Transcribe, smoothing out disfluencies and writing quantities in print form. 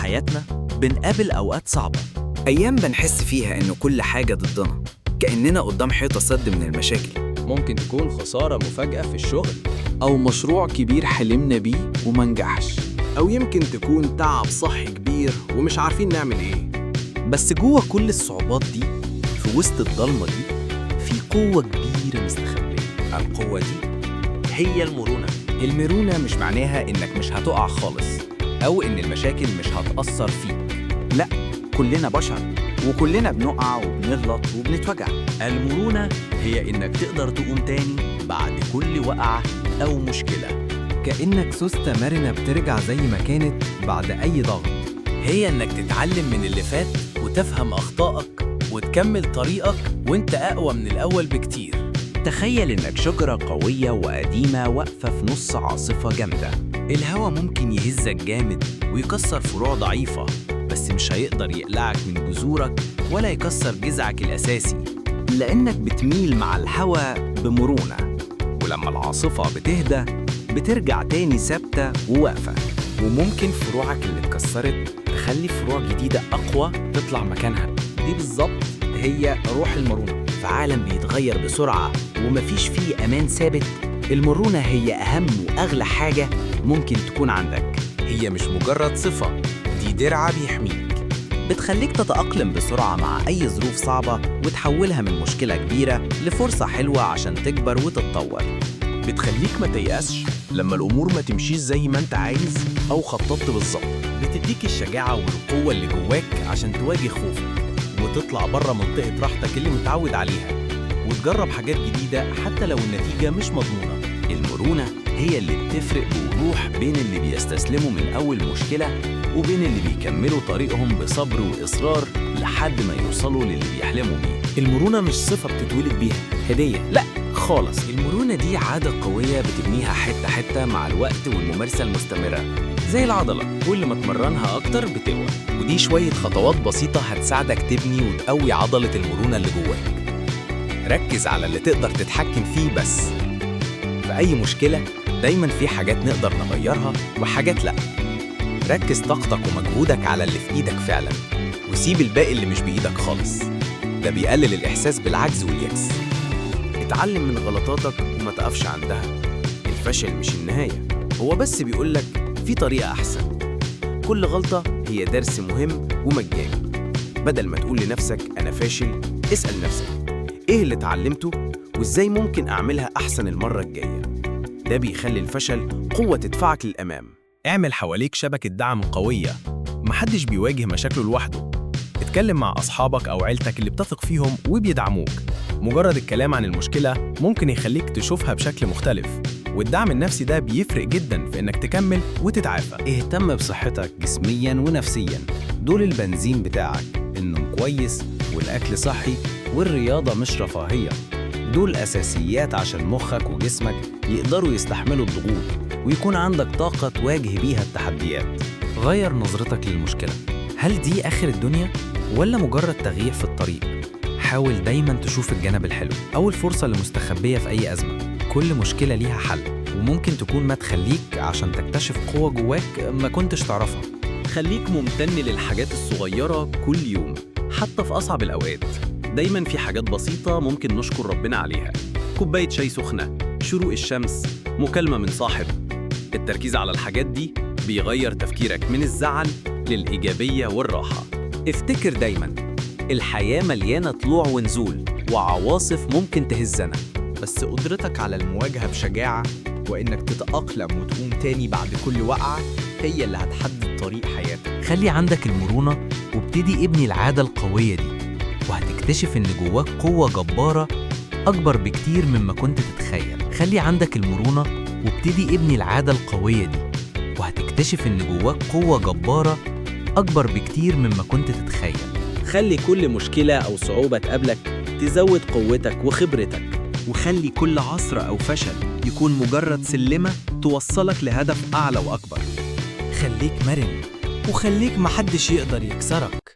حياتنا بنقابل أوقات صعبة. أيام بنحس فيها إنه كل حاجة ضدنا، كأننا قدام حيطة سد من المشاكل. ممكن تكون خسارة مفاجئة في الشغل، أو مشروع كبير حلمنا بيه ومنجحش، أو يمكن تكون تعب صحي كبير ومش عارفين نعمل إيه. بس جوه كل الصعوبات دي، في وسط الضلمة دي، في قوة كبيرة مستخبية. القوة دي هي المرونة. المرونة مش معناها إنك مش هتقع خالص أو إن المشاكل مش هتأثر فيك. لا، كلنا بشر وكلنا بنقع وبنغلط وبنتوجع. المرونة هي إنك تقدر تقوم تاني بعد كل وقعة أو مشكلة. كأنك سوستة مرنة بترجع زي ما كانت بعد أي ضغط. هي إنك تتعلم من اللي فات وتفهم أخطائك وتكمل طريقك وإنت أقوى من الأول بكتير. تخيل إنك شجرة قوية وقديمة واقفة في نص عاصفة جامدة. الهوا ممكن يهزك جامد ويكسر فروع ضعيفة، بس مش هيقدر يقلعك من جذورك ولا يكسر جذعك الأساسي، لأنك بتميل مع الهوا بمرونة. ولما العاصفة بتهدى بترجع تاني ثابتة وواقفة. وممكن فروعك اللي اتكسرت تخلي فروع جديدة أقوى تطلع مكانها. دي بالظبط هي روح المرونة. في عالم بيتغير بسرعة ومفيش فيه أمان ثابت، المرونة هي أهم وأغلى حاجة ممكن تكون عندك. هي مش مجرد صفة، دي درع بيحميك. بتخليك تتأقلم بسرعة مع أي ظروف صعبة وتحولها من مشكلة كبيرة لفرصة حلوة عشان تكبر وتتطور. بتخليك ما تيأسش لما الأمور ما تمشيش زي ما أنت عايز أو خططت بالظبط. بتديك الشجاعة والقوة اللي جواك عشان تواجه خوفك وتطلع بره منطقة راحتك اللي متعود عليها وتجرب حاجات جديدة حتى لو النتيجة مش مضمونة. المرونة هي اللي بتفرق بوضوح بين اللي بيستسلموا من أول مشكلة وبين اللي بيكملوا طريقهم بصبر وإصرار لحد ما يوصلوا للي بيحلموا بيه. المرونة مش صفة بتتولد بيها هدية، لا خالص. المرونة دي عادة قوية بتبنيها حتة حتة مع الوقت والممارسة المستمرة، زي العضلة كل ما تمرنها أكتر بتقوى. ودي شوية خطوات بسيطة هتساعدك تبني وتقوي عضلة المرونة اللي جواك. ركز على اللي تقدر تتحكم فيه بس. في أي مشكلة دايماً في حاجات نقدر نغيرها وحاجات لأ. ركز طاقتك ومجهودك على اللي في إيدك فعلاً، وسيب الباقي اللي مش بإيدك خالص. ده بيقلل الإحساس بالعجز واليأس. اتعلم من غلطاتك وما تقفش عندها. الفشل مش النهاية، هو بس بيقولك في طريقة أحسن. كل غلطة هي درس مهم ومجاني. بدل ما تقول لنفسك أنا فاشل، اسأل نفسك إيه اللي اتعلمته وإزاي ممكن أعملها أحسن المرة الجاية. ده بيخلي الفشل قوة تدفعك للأمام. اعمل حواليك شبكة دعم قوية، محدش بيواجه مشاكله لوحده. اتكلم مع أصحابك أو عيلتك اللي بتثق فيهم وبيدعموك. مجرد الكلام عن المشكلة ممكن يخليك تشوفها بشكل مختلف، والدعم النفسي ده بيفرق جدا في إنك تكمل وتتعافى. اهتم بصحتك جسمياً ونفسياً، دول البنزين بتاعك. النوم كويس والأكل صحي والرياضة مش رفاهية، دول أساسيات عشان مخك وجسمك يقدروا يستحملوا الضغوط ويكون عندك طاقة تواجه بيها التحديات. غير نظرتك للمشكلة. هل دي آخر الدنيا ولا مجرد تغيير في الطريق؟ حاول دايما تشوف الجانب الحلو أو الفرصة اللي مستخبية في أي أزمة. كل مشكلة ليها حل، وممكن تكون مدخل ليك عشان تكتشف قوة جواك ما كنتش تعرفها. خليك ممتن للحاجات الصغيرة كل يوم حتى في أصعب الأوقات. دايماً في حاجات بسيطة ممكن نشكر ربنا عليها. كوباية شاي سخنة، شروق الشمس، مكالمة من صاحب. التركيز على الحاجات دي بيغير تفكيرك من الزعل للإيجابية والراحة. افتكر دايماً الحياة مليانة طلوع ونزول وعواصف ممكن تهزنا، بس قدرتك على المواجهة بشجاعة وإنك تتأقلم وتقوم تاني بعد كل وقعة هي اللي هتحدد طريق حياتك. خلي عندك المرونة وابتدي ابني العادة القوية دي، وهتكتشف إن جواك قوة جبارة أكبر بكتير مما كنت تتخيل. خلي عندك المرونة وابتدي ابني العادة القوية دي، وهتكتشف إن جواك قوة جبارة أكبر بكتير مما كنت تتخيل. خلي كل مشكلة أو صعوبة تقابلك تزود قوتك وخبرتك، وخلي كل عثرة أو فشل يكون مجرد سلمة توصلك لهدف أعلى وأكبر. خليك مرن وخليك محدش يقدر يكسرك.